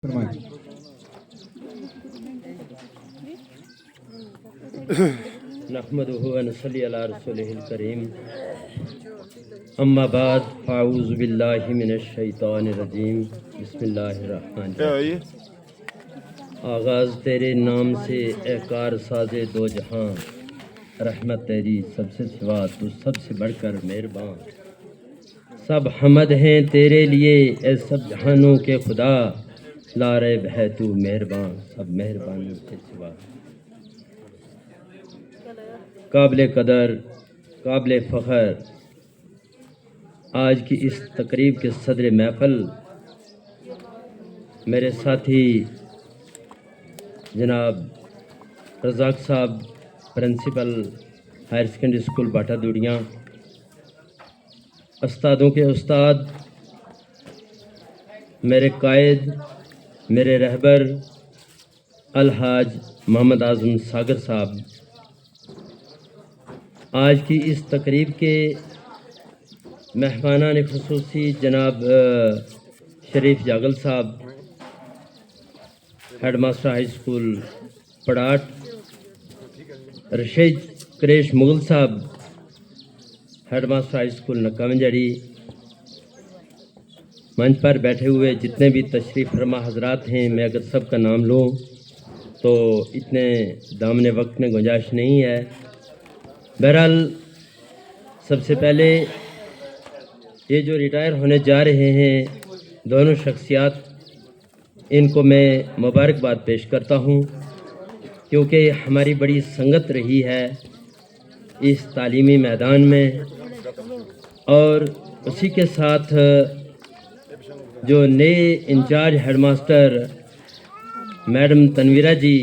فرمائیں۔ نحمده ونصلي على رسوله الكريم اما بعد فاعوذ باللہ من الشیطان الرجیم بسم اللہ الرحمن الرحیم۔ آغاز تیرے نام سے اے کار ساز دو جہاں، رحمت تیری سب سے سوا تو سب سے بڑھ کر مہربان، سب حمد ہیں تیرے لیے اے سب جہانوں کے خدا، لا ریب ہے تو مہربان سب مہربانوں کے سوا۔ قابل قدر، قابل فخر آج کی اس تقریب کے صدر محفل میرے ساتھی جناب رزاق صاحب، پرنسپل ہائر سیکنڈری اسکول باٹا دوڑیاں، استادوں کے استاد، میرے قائد، میرے رہبر الحاج محمد اعظم ساگر صاحب، آج کی اس تقریب کے مہمانان خصوصی جناب شریف جاگل صاحب، ہیڈ ماسٹر ہائی اسکول پڑاٹ، رشید قریش مغل صاحب، ہیڈ ماسٹر ہائی اسکول نکا منجری، منچ پر بیٹھے ہوئے جتنے بھی تشریف فرما حضرات ہیں، میں اگر سب کا نام لوں تو اتنے دامن وقت میں گنجائش نہیں ہے۔ بہرحال سب سے پہلے یہ جو ریٹائر ہونے جا رہے ہیں دونوں شخصیات، ان کو میں مبارکباد پیش کرتا ہوں، کیونکہ ہماری بڑی سنگت رہی ہے اس تعلیمی میدان میں، اور اسی کے ساتھ جو نئے انچارج ہیڈ ماسٹر میڈم تنویرہ جی،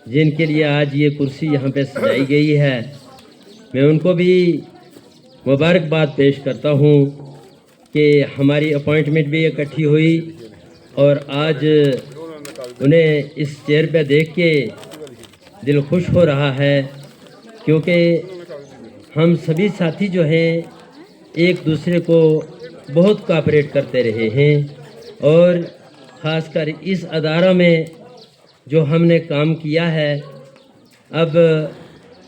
جن کے لیے آج یہ کرسی یہاں پہ سجائی گئی ہے، میں ان کو بھی مبارکباد پیش کرتا ہوں کہ ہماری اپوائنٹمنٹ بھی اکٹھی ہوئی، اور آج انہیں اس چیئر پہ دیکھ کے دل خوش ہو رہا ہے، کیونکہ ہم سبھی ساتھی جو ہیں ایک دوسرے کو بہت کوآپریٹ کرتے رہے ہیں، اور خاص کر اس ادارہ میں جو ہم نے کام کیا ہے، اب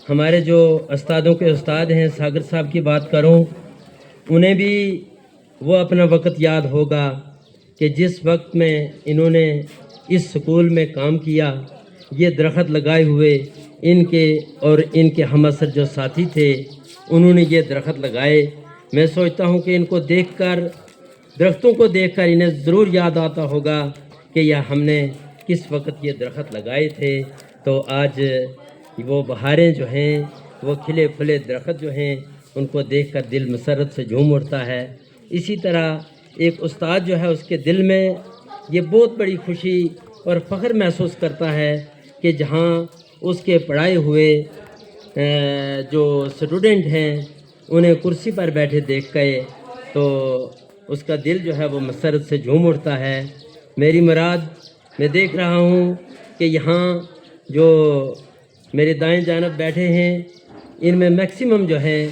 ہمارے جو استادوں کے استاد ہیں، ساگر صاحب کی بات کروں، انہیں بھی وہ اپنا وقت یاد ہوگا کہ جس وقت میں انہوں نے اس سکول میں کام کیا، یہ درخت لگائے ہوئے ان کے اور ان کے ہم عصر جو ساتھی تھے انہوں نے یہ درخت لگائے۔ میں سوچتا ہوں کہ ان کو دیکھ کر، درختوں کو دیکھ کر انہیں ضرور یاد آتا ہوگا کہ یہ ہم نے کس وقت یہ درخت لگائے تھے۔ تو آج وہ بہاریں جو ہیں، وہ کھلے پھلے درخت جو ہیں، ان کو دیکھ کر دل مسرت سے جھوم اٹھتا ہے۔ اسی طرح ایک استاد جو ہے، اس کے دل میں یہ بہت بڑی خوشی اور فخر محسوس کرتا ہے کہ جہاں اس کے پڑھائے ہوئے جو اسٹوڈنٹ ہیں انہیں کرسی پر بیٹھے دیکھ کے تو اس کا دل جو ہے وہ مسرت سے جھوم اٹھتا ہے۔ میری مراد، میں دیکھ رہا ہوں کہ یہاں جو میرے دائیں جانب بیٹھے ہیں، ان میں میکسیمم جو ہیں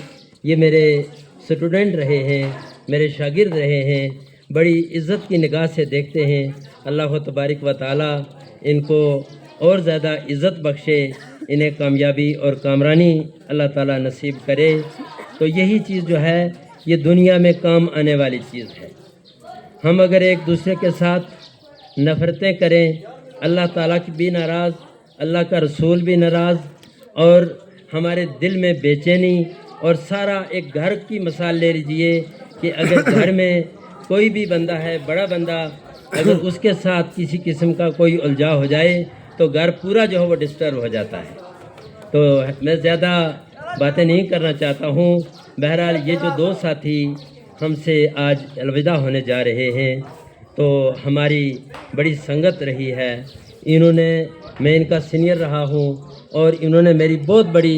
یہ میرے اسٹوڈنٹ رہے ہیں، میرے شاگرد رہے ہیں، بڑی عزت کی نگاہ سے دیکھتے ہیں۔ اللہ تبارک و تعالی ان کو اور زیادہ عزت بخشے، انہیں کامیابی اور کامرانی اللہ تعالی نصیب کرے۔ تو یہی چیز جو ہے یہ دنیا میں کام آنے والی چیز ہے۔ ہم اگر ایک دوسرے کے ساتھ نفرتیں کریں، اللہ تعالیٰ کی بھی ناراض، اللہ کا رسول بھی ناراض، اور ہمارے دل میں بے چینی، اور سارا ایک گھر کی مثال لے لیجئے کہ اگر گھر میں کوئی بھی بندہ ہے، بڑا بندہ، اگر اس کے ساتھ کسی قسم کا کوئی الجھاؤ ہو جائے تو گھر پورا جو ہے وہ ڈسٹرب ہو جاتا ہے۔ تو میں زیادہ باتیں نہیں کرنا چاہتا ہوں۔ بہرحال یہ جو دو ساتھی ہم سے آج الوداع ہونے جا رہے ہیں، تو ہماری بڑی سنگت رہی ہے۔ انہوں نے، میں ان کا سینئر رہا ہوں، اور انہوں نے میری بہت بڑی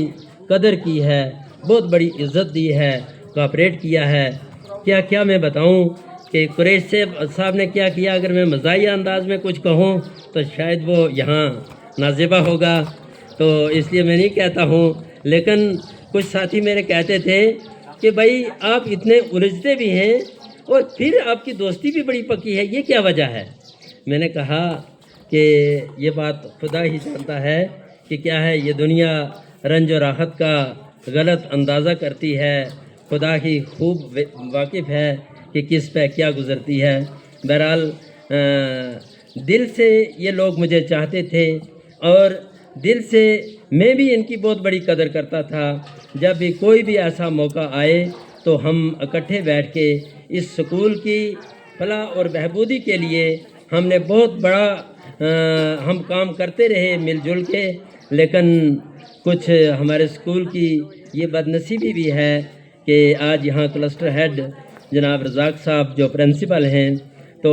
قدر کی ہے، بہت بڑی عزت دی ہے، کوآپریٹ کیا ہے۔ کیا کیا میں بتاؤں کہ قریش صاحب نے کیا کیا، اگر میں مزاحیہ انداز میں کچھ کہوں تو شاید وہ یہاں نازیبہ ہوگا، تو اس لیے میں نہیں کہتا ہوں، لیکن کچھ ساتھی میرے کہتے تھے کہ بھائی آپ اتنے الجھتے بھی ہیں اور پھر آپ کی دوستی بھی بڑی پکی ہے، یہ کیا وجہ ہے؟ میں نے کہا کہ یہ بات خدا ہی جانتا ہے کہ کیا ہے، یہ دنیا رنج و راحت کا غلط اندازہ کرتی ہے، خدا ہی خوب واقف ہے کہ کس پہ کیا گزرتی ہے۔ بہرحال دل سے یہ لوگ مجھے چاہتے تھے اور دل سے میں بھی ان کی بہت بڑی قدر کرتا تھا۔ جب بھی کوئی بھی ایسا موقع آئے تو ہم اکٹھے بیٹھ کے اس سکول کی فلاح اور بہبودی کے لیے ہم نے بہت بڑا ہم کام کرتے رہے مل جل کے، لیکن کچھ ہمارے سکول کی یہ بدنصیبی بھی ہے کہ آج یہاں کلسٹر ہیڈ جناب رزاق صاحب جو پرنسپل ہیں، تو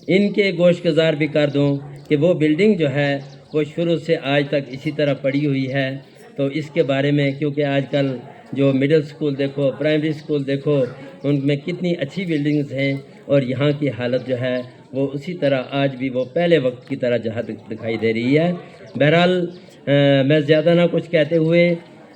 ان کے گوش گزار بھی کر دوں کہ وہ بلڈنگ جو ہے وہ شروع سے آج تک اسی طرح پڑی ہوئی ہے۔ تو اس کے بارے میں، کیونکہ آج کل جو مڈل سکول دیکھو، پرائمری سکول دیکھو، ان میں کتنی اچھی بلڈنگز ہیں، اور یہاں کی حالت جو ہے وہ اسی طرح آج بھی وہ پہلے وقت کی طرح جہاں دکھائی دے رہی ہے۔ بہرحال میں زیادہ نہ کچھ کہتے ہوئے،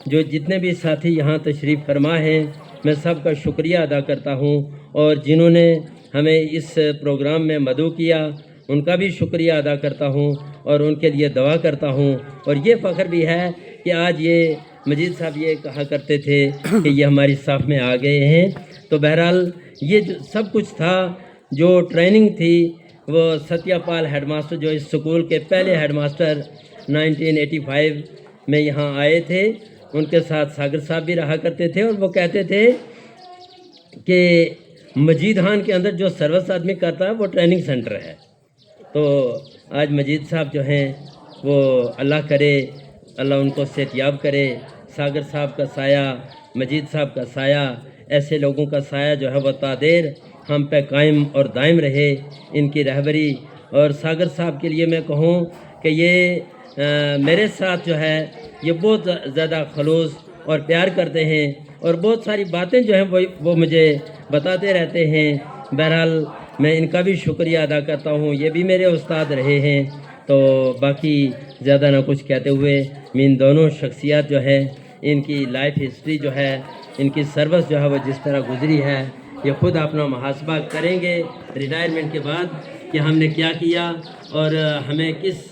جو جتنے بھی ساتھی یہاں تشریف فرما ہیں، میں سب کا شکریہ ادا کرتا ہوں، اور جنہوں نے ہمیں اس پروگرام میں مدعو کیا ان کا بھی شکریہ ادا کرتا ہوں، اور ان کے لیے دعا کرتا ہوں۔ اور یہ فخر بھی ہے کہ آج یہ مجید صاحب یہ کہا کرتے تھے کہ یہ ہماری صف میں آ گئے ہیں۔ تو بہرحال یہ جو سب کچھ تھا، جو ٹریننگ تھی، وہ ستیہ پال ہیڈ ماسٹر جو اس سکول کے پہلے ہیڈ ماسٹر 1985 میں یہاں آئے تھے، ان کے ساتھ ساگر صاحب بھی رہا کرتے تھے، اور وہ کہتے تھے کہ مجید خان کے اندر جو سروس آدمی کرتا ہے وہ ٹریننگ سینٹر ہے۔ تو آج مجید صاحب جو ہیں وہ اللہ کرے، اللہ ان کو صحت یاب کرے، ساگر صاحب کا سایہ، مجید صاحب کا سایہ، ایسے لوگوں کا سایہ جو ہے وہ تادیر ہم پہ قائم اور دائم رہے، ان کی رہبری۔ اور ساگر صاحب کے لیے میں کہوں کہ یہ میرے ساتھ جو ہے یہ بہت زیادہ خلوص اور پیار کرتے ہیں، اور بہت ساری باتیں جو ہیں وہ مجھے بتاتے رہتے ہیں۔ بہرحال میں ان کا بھی شکریہ ادا کرتا ہوں، یہ بھی میرے استاد رہے ہیں۔ تو باقی زیادہ نہ کچھ کہتے ہوئے، ان دونوں شخصیات جو ہیں، ان کی لائف ہسٹری جو ہے، ان کی سروس جو ہے وہ جس طرح گزری ہے، یہ خود اپنا محاسبہ کریں گے ریٹائرمنٹ کے بعد کہ ہم نے کیا کیا اور ہمیں کس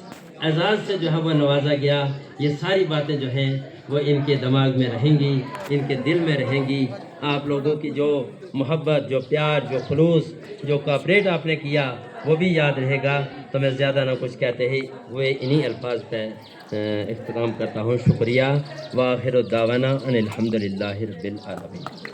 اعزاز سے جو ہے وہ نوازا گیا۔ یہ ساری باتیں جو ہیں وہ ان کے دماغ میں رہیں گی، ان کے دل میں رہیں گی۔ آپ لوگوں کی جو محبت، جو پیار، جو خلوص، جو کوآپریٹ آپ نے کیا، وہ بھی یاد رہے گا۔ تو میں زیادہ نہ کچھ کہتے ہی ہوئے انہی الفاظ پہ اختتام کرتا ہوں۔ شکریہ۔ وآخر دعوانا ان الحمد للہ رب العالمین۔